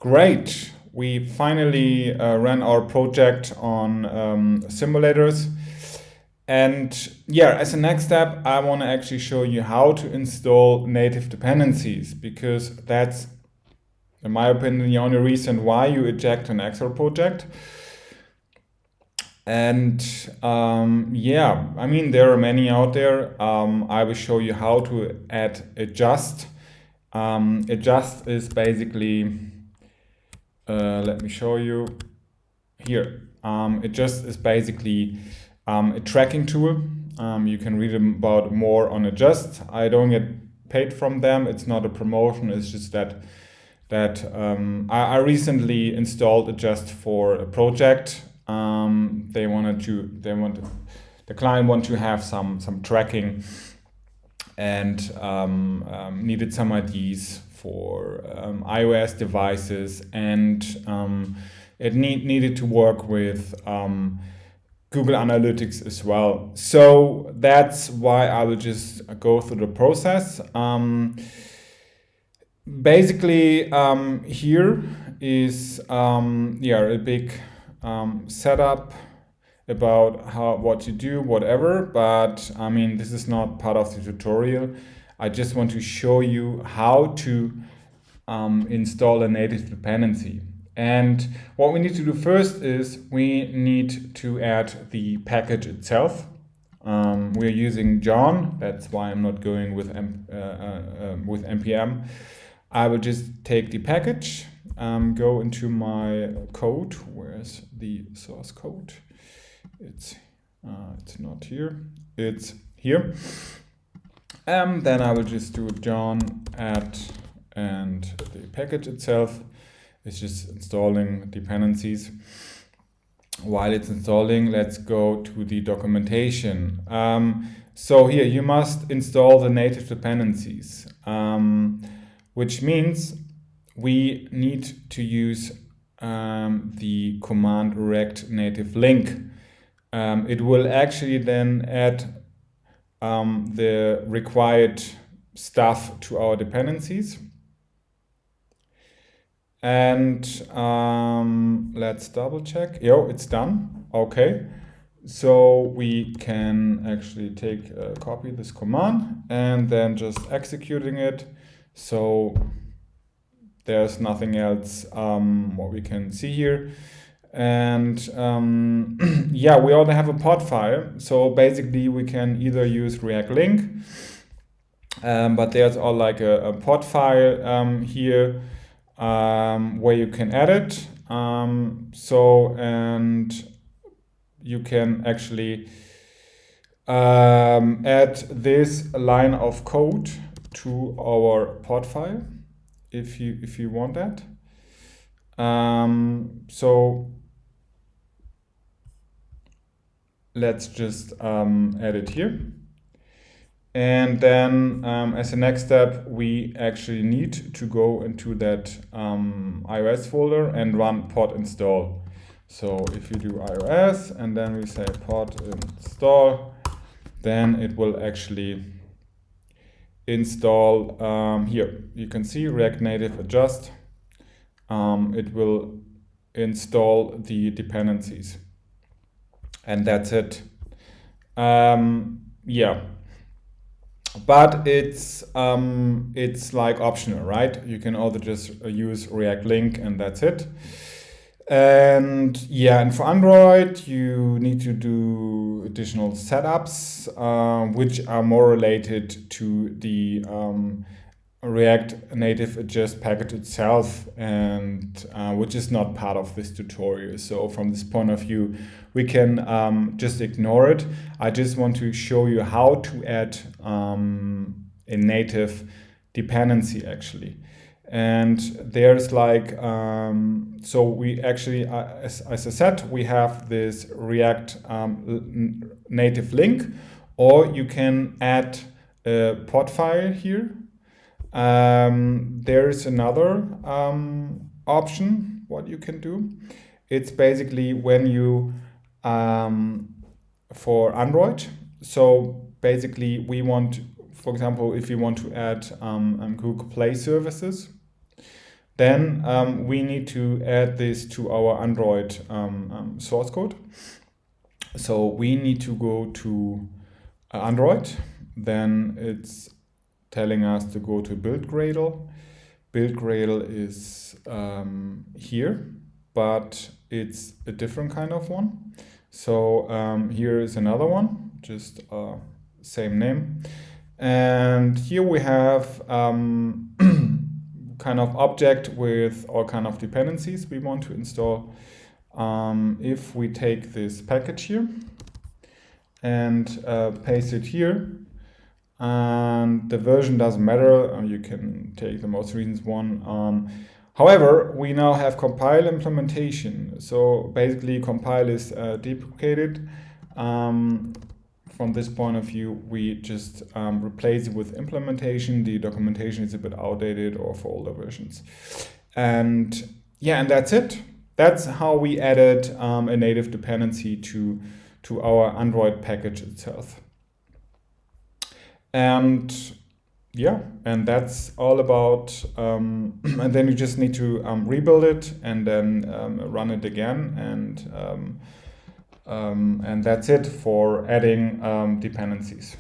Great. We finally ran our project on simulators. And yeah, as a next step, I want to actually show you how to install native dependencies, because that's, in my opinion, the only reason why you eject an Excel project. And yeah, I mean, there are many out there. I will show you how to add adjust. Adjust is basically, let me show you here. Adjust is basically a tracking tool. You can read about more on Adjust. I don't get paid from them. It's not a promotion. It's just that I recently installed Adjust for a project. The client want to have some tracking and needed some IDs for iOS devices, and it needed to work with Google Analytics as well. So that's why I will just go through the process. Basically, here is a big setup about what you do, whatever. But I mean, this is not part of the tutorial. I just want to show you how to install a native dependency. And what we need to do first is we need to add the package itself. We're using John. That's why I'm not going with npm. I will just take the package, go into my code. Where's the source code? It's not here. It's here. Then I will just do John add, and the package itself is just installing dependencies. While it's installing, let's go to the documentation. So here you must install the native dependencies, which means we need to use the command rect native link. It will actually then add the required stuff to our dependencies. And let's double check. It's done. Okay. So we can actually copy this command and then just executing it. So there's nothing else what we can see here. And yeah, we only have a pod file. So basically we can either use React Link, but there's all like a pod file here where you can edit. And you can actually add this line of code to our pod file if you want that. So let's just add it here. And then as a next step, we actually need to go into that iOS folder and run pod install. So if you do iOS and then we say pod install, then it will actually install here. You can see React Native adjust. It will install the dependencies. And that's it. Yeah. But it's like optional, right? You can also just use React Link and that's it. And yeah, and for Android, you need to do additional setups, which are more related to the React Native Adjust package itself, and which is not part of this tutorial. So from this point of view, we can just ignore it. I just want to show you how to add a native dependency actually. And there's like, so we actually, as I said, we have this React native link, or you can add a pod file here. There is another option what you can do. It's basically when you for Android. So basically we want, for example, if you want to add Google Play services, then we need to add this to our Android source code. So we need to go to Android, then it's telling us to go to build Gradle. Build Gradle is here, but it's a different kind of one. So here is another one, just same name. And here we have kind of object with all kind of dependencies we want to install. If we take this package here and paste it here, and the version doesn't matter, you can take the most recent one. However, we now have compile implementation. So basically compile is deprecated. From this point of view, we just replace it with implementation. The documentation is a bit outdated or for older versions. And yeah, and that's it. That's how we added a native dependency to our Android package itself. And yeah, and that's all about, and then you just need to rebuild it and then run it again, and that's it for adding dependencies.